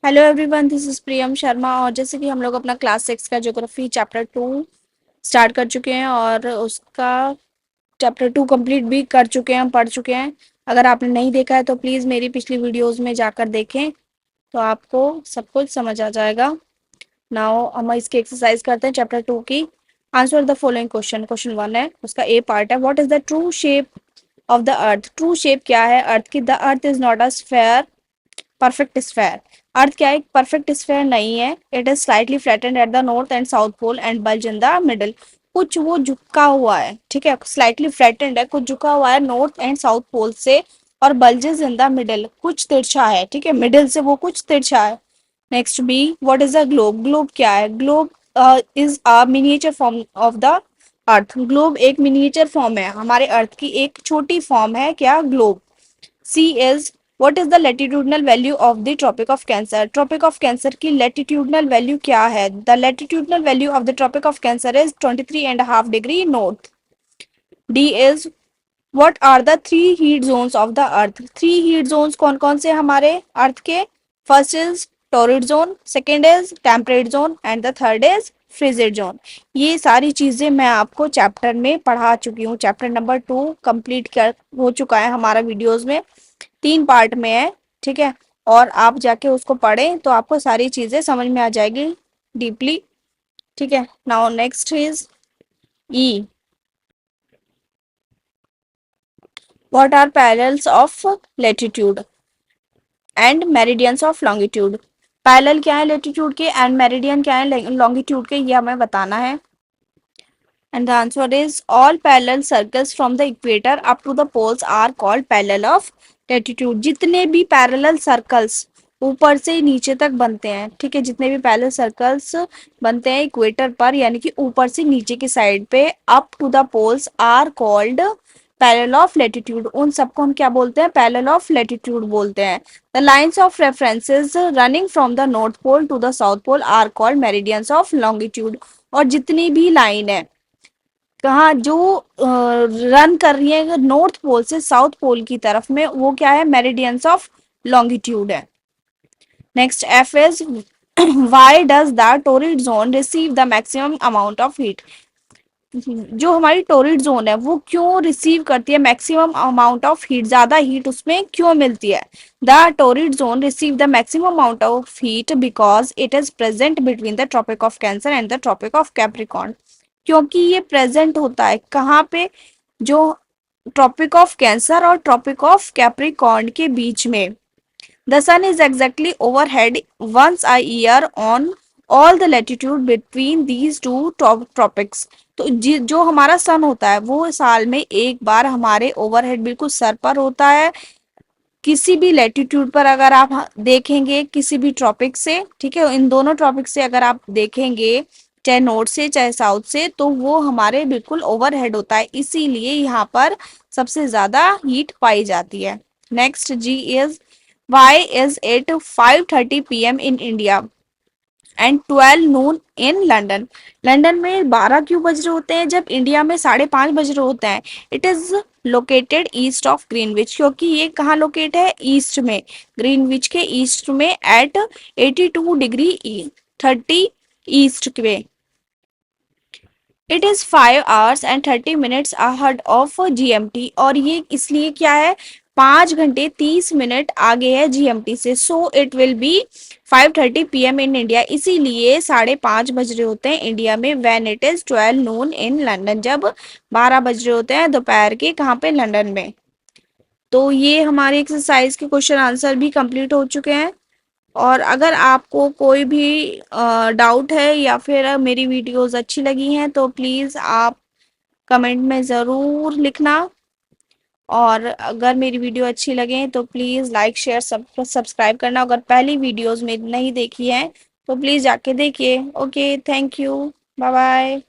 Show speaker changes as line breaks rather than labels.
Hello everyone, this is प्रियम शर्मा। और जैसे कि हम लोग अपना क्लास 6 का ज्योग्राफी चैप्टर 2 स्टार्ट कर चुके हैं और उसका चैप्टर 2 कंप्लीट भी कर चुके हैं, पढ़ चुके हैं। अगर आपने नहीं देखा है तो प्लीज़ मेरी पिछली वीडियोस में जाकर देखें, तो आपको सब कुछ समझ आ जाएगा। नाउ हम इसकी एक्सरसाइज करते हैं चैप्टर 2 की। Answer the following question. Question 1 है, उसका ए पार्ट है, what is the true shape of the earth. True shape क्या है अर्थ की? The earth is not a sphere, perfect sphere. Earth क्या है? परफेक्ट स्फेयर नहीं है। It is slightly flattened at the north and south pole and bulge in the middle. कुछ वो झुका हुआ है, ठीक है, स्लाइटली फ्लैटेंड है, कुछ झुका हुआ है नॉर्थ एंड साउथ पोल से, और बल्जेस इन द मिडल, कुछ तिरछा है, ठीक है, मिडल से वो कुछ तिरछा है। Next B, what is the globe. Globe क्या है? Globe is a miniature form of the earth. Globe एक मिनिएचर फॉर्म है, हमारे अर्थ की एक छोटी फॉर्म है क्या? Globe. C is, what is the latitudinal value of the Tropic of Cancer. Tropic of Cancer की लेटिट्यूडनल वैल्यू क्या है? The latitudinal value of the Tropic of Cancer is 23.5 degree north. D is, what are the three heat zones of the earth. Three heat zones कौन कौन से हमारे earth के? First is torrid zone, second is temperate zone and the third is frigid zone. ये सारी चीजें मैं आपको चैप्टर में पढ़ा चुकी हूँ। चैप्टर नंबर 2 कंप्लीट कर हो चुका है हमारा वीडियोस में, 3 पार्ट में है, ठीक है। और आप जाके उसको पढ़ें तो आपको सारी चीजें समझ में आ जाएगी डीपली, ठीक है। Now next is E, what are parallels of latitude and meridians of longitude. Parallel क्या है लेटिट्यूड के, एंड मेरिडियन क्या है लॉन्गिट्यूड के, ये हमें बताना है। And the answer is, all parallel circles from the equator up to the poles are called parallel of latitude. जितने भी पैरेलल सर्कल्स ऊपर से नीचे तक बनते हैं, ठीक है, जितने भी पैरेलल सर्कल्स बनते हैं इक्वेटर पर, यानी कि ऊपर से नीचे की साइड पे, up to the poles are called parallel of latitude. उन सबको हम क्या बोलते हैं? पैरेलल ऑफ लेटिट्यूड बोलते हैं। The lines of references running from the north pole to the south pole are called meridians of longitude. और जितनी भी लाइन है कहाँ जो रन कर रही है नॉर्थ पोल से साउथ पोल की तरफ में, वो क्या है? मेरिडियंस ऑफ लॉन्गिट्यूड है। Next F is, why does the torrid zone receive the maximum amount of heat. जो हमारी टोरिड जोन है वो क्यों रिसीव करती है मैक्सिमम अमाउंट ऑफ हीट? ज्यादा हीट उसमें क्यों मिलती है? The torrid zone receive the maximum amount of heat because it is present between the Tropic of Cancer and the Tropic of Capricorn. क्योंकि ये प्रेजेंट होता है कहाँ पे? जो ट्रॉपिक ऑफ कैंसर और ट्रॉपिक ऑफ कैप्रिकॉर्न के बीच में। The sun is exactly overhead once a year on all the latitude between these to tropics. तो जो हमारा सन होता है वो साल में एक बार हमारे ओवरहेड बिल्कुल सर पर होता है। किसी भी लैटिट्यूड पर अगर आप देखेंगे किसी भी ट्रॉपिक से, ठीक है, इन दोनों ट्रॉपिक से अगर आप देखेंगे, चाहे नॉर्थ से चाहे साउथ से, तो वो हमारे बिल्कुल ओवरहेड होता है, इसीलिए यहाँ पर सबसे ज्यादा हीट पाई जाती है। Next G is, why is it 5:30 PM in India and 12 noon in London. London में 12 क्यों बज रहे होते हैं जब इंडिया में 5:30 बज रहे होते हैं? It is located east of Greenwich, क्योंकि ये कहाँ लोकेट है? ईस्ट में, ग्रीनविच के ईस्ट में, एट 82 डिग्री 30 ईस्ट में। It is 5 hours and 30 minutes ahead of GMT। और ये इसलिए क्या है? 5 घंटे 30 मिनट आगे है GMT से। So it will be 5:30 PM in India, इसीलिए 5:30 बज रहे होते हैं इंडिया में। When it is 12 noon in London, जब 12 बज रहे होते हैं दोपहर के, कहाँ पे? लंदन में। तो ये हमारे एक्सरसाइज के क्वेश्चन आंसर भी कंप्लीट हो चुके हैं। और अगर आपको कोई भी डाउट है या फिर मेरी वीडियोस अच्छी लगी हैं तो प्लीज़ आप कमेंट में ज़रूर लिखना। और अगर मेरी वीडियो अच्छी लगे तो प्लीज़ लाइक शेयर सब्सक्राइब करना। अगर पहली वीडियोस मेरी नहीं देखी है तो प्लीज़ जाके देखिए। Okay, thank you, bye bye.